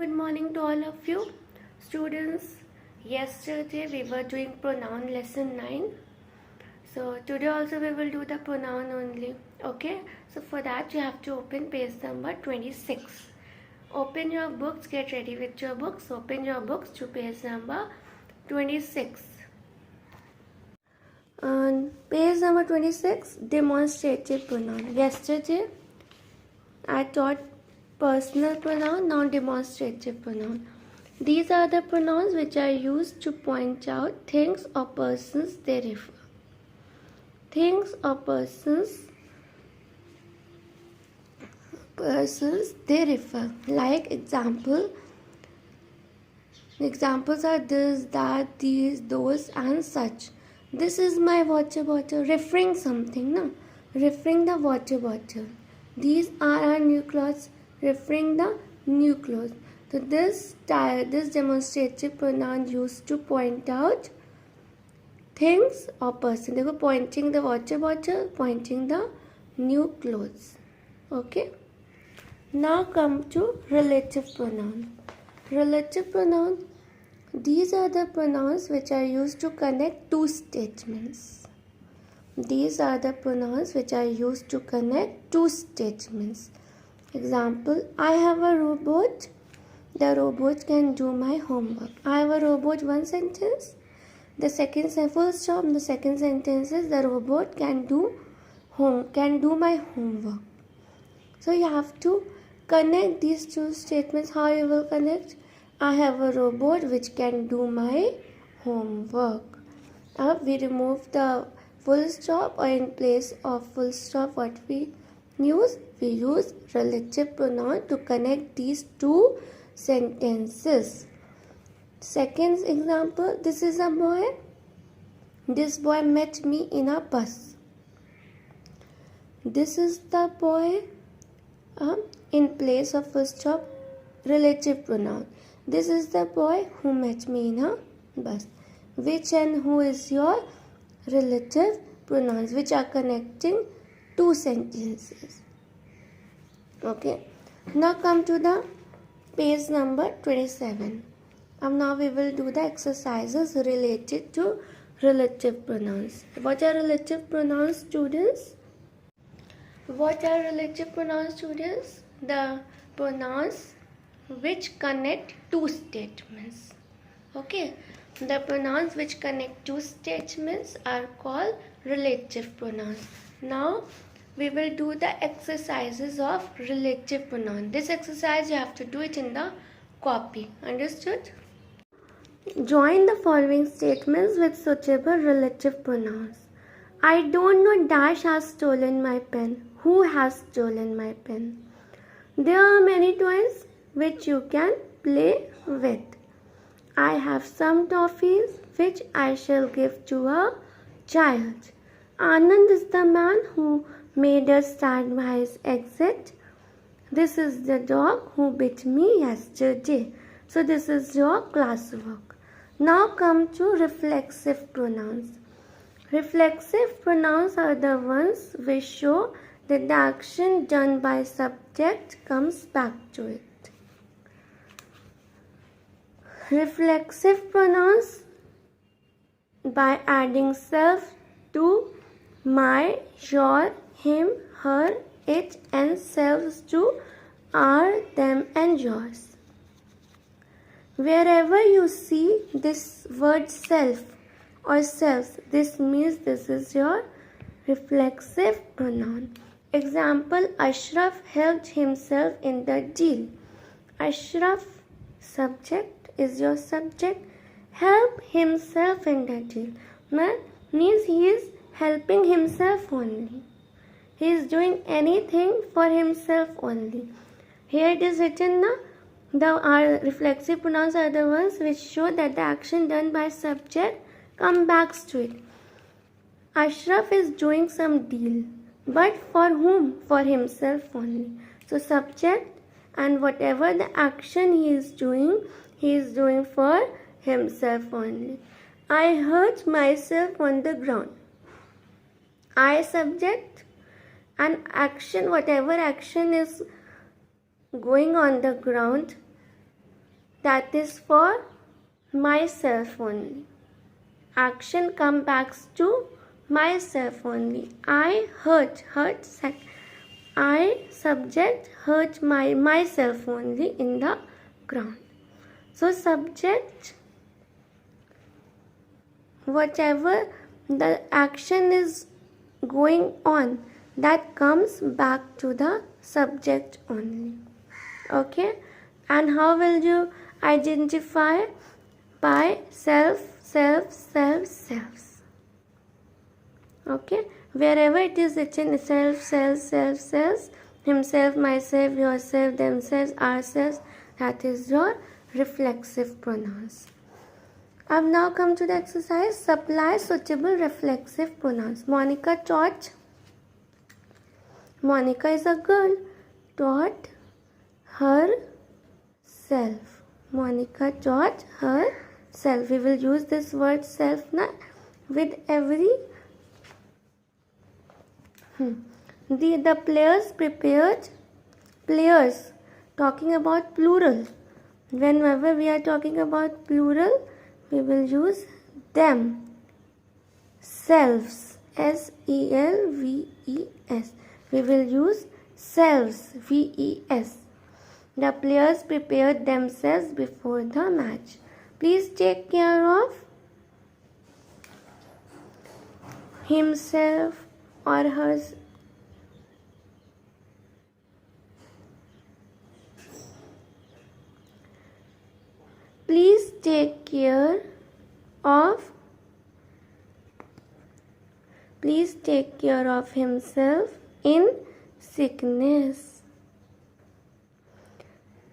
Good morning to all of you students. Yesterday we were doing pronoun lesson 9. So today also we will do the pronoun only. Okay. So for that you have to open page number 26. Open your books. Get ready with your books. Open your books to page number 26. On page number 26, demonstrative pronoun. Yesterday I taught personal pronoun, now demonstrative pronoun. These are the pronouns which are used to point out things or persons they refer. Things or persons they refer. Like examples are this, that, these, those and such. This is my water bottle, referring something, no? Referring the water bottle. These are our new clothes, referring the new clothes. So this demonstrative pronoun used to point out things or person. They were pointing the water bottle, pointing the new clothes. Okay. Now come to relative pronoun. Relative pronoun. These are the pronouns which are used to connect two statements. These are the pronouns which are used to connect two statements. Example, I have a robot. The robot can do my homework. I have a robot, one sentence. The second full stop. The second sentence is the robot can do my homework. So you have to connect these two statements. How you will connect? I have a robot which can do my homework. We remove the full stop, or in place of full stop what we use? We use relative pronoun to connect these two sentences. Second example, this is a boy. This boy met me in a bus. This is the boy. In place of full stop, relative pronoun. This is the boy who met me in a bus. Which and who is your relative pronouns which are connecting two sentences. Okay. Now come to the page number 27. Now we will do the exercises related to relative pronouns. What are relative pronouns, students? What are relative pronouns, students? The pronouns which connect two statements. Okay. The pronouns which connect two statements are called relative pronouns. Now we will do the exercises of relative pronoun. This exercise you have to do it in the copy. Understood? Join the following statements with suitable relative pronouns. I don't know dash has stolen my pen. Who has stolen my pen? There are many toys which you can play with. I have some toffees which I shall give to a child. Anand is the man who made us stand by his exit. This is the dog who bit me yesterday. So this is your classwork. Now come to reflexive pronouns. Reflexive pronouns are the ones which show that the action done by subject comes back to it. Reflexive pronouns by adding self to my, your, him, her, it and selves to our, them and yours. Wherever you see this word self or selves, this means this is your reflexive pronoun. Example, Ashraf helped himself in the deal. Ashraf, subject, is your subject. Help himself in the deal means he is helping himself only. He is doing anything for himself only. Here it is written our reflexive pronouns are the ones which show that the action done by subject comes back to it. Ashraf is doing some deal, but for whom? For himself only. So subject and whatever the action he is doing for himself only. I hurt myself on the ground. I, subject, and action, whatever action is going on the ground, that is for myself only. Action comes back to myself only. I hurt I subject hurt myself only in the ground. So subject, whatever the action is going on, that comes back to the subject only. Okay, and how will you identify? By selves. Okay, wherever it is written self, himself, myself, yourself, themselves, ourselves, that is your reflexive pronouns. अब now come to the exercise. Supply suitable reflexive pronouns. Monica taught. Monica is a girl. Taught herself. Monica taught herself. We will use this word self now with every. The players prepared. Players. Talking about plural. Whenever we are talking about plural, we will use them. Selves. selves. We will use selves. ves. The players prepared themselves before the match. Please take care of himself or hers. Please take care of himself in sickness.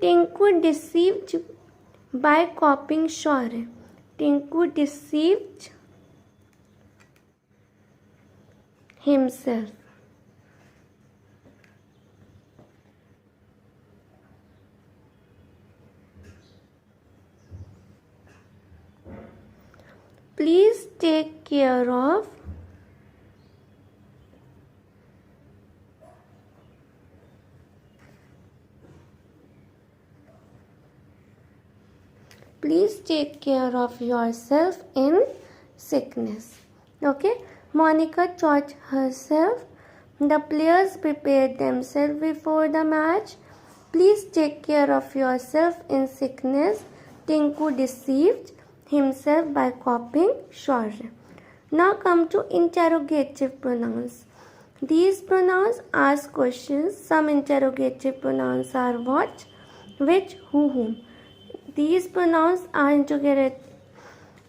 Tinku deceived by copying Shaurya. Tinku deceived himself. Please take care of yourself in sickness. Okay, Monica taught herself. The players prepared themselves before the match. Please take care of yourself in sickness. Tinku deceived himself by copying Shaurya. Now come to interrogative pronouns. These pronouns ask questions. Some interrogative pronouns are what, which, who, whom. These pronouns are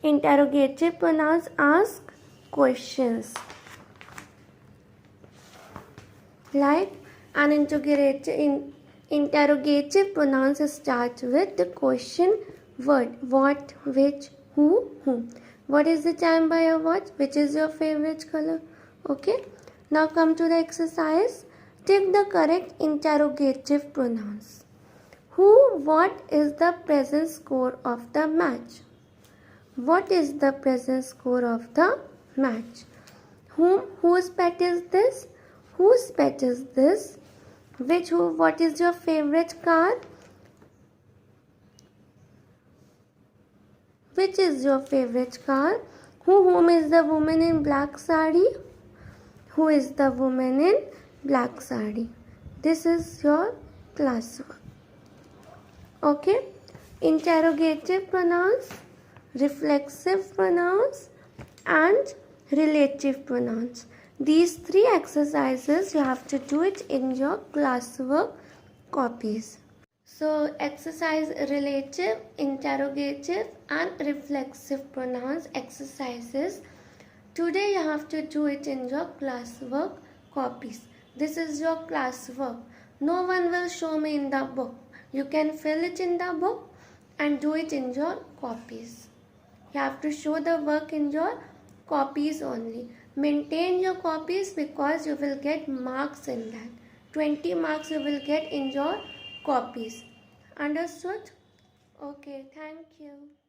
interrogative pronouns ask questions. Like an interrogative pronouns start with the question word. What, which, who, whom. What is the time by your watch? Which is your favorite color? Okay. Now come to the exercise. Take the correct interrogative pronouns. Who, what is the present score of the match? What is the present score of the match? Whom, whose pet is this? Whose pet is this? Which, who, what is your favorite car? Which is your favorite car? Whom is the woman in black sari? Who is the woman in black sari? This is your classwork. Okay. Interrogative pronouns, reflexive pronouns, and relative pronouns. These three exercises you have to do it in your classwork copies. So exercise relative, interrogative and reflexive pronouns exercises. Today you have to do it in your classwork copies. This is your classwork. No one will show me in the book. You can fill it in the book and do it in your copies. You have to show the work in your copies only. Maintain your copies because you will get marks in that. 20 marks you will get in your copies. Understood? Okay, thank you.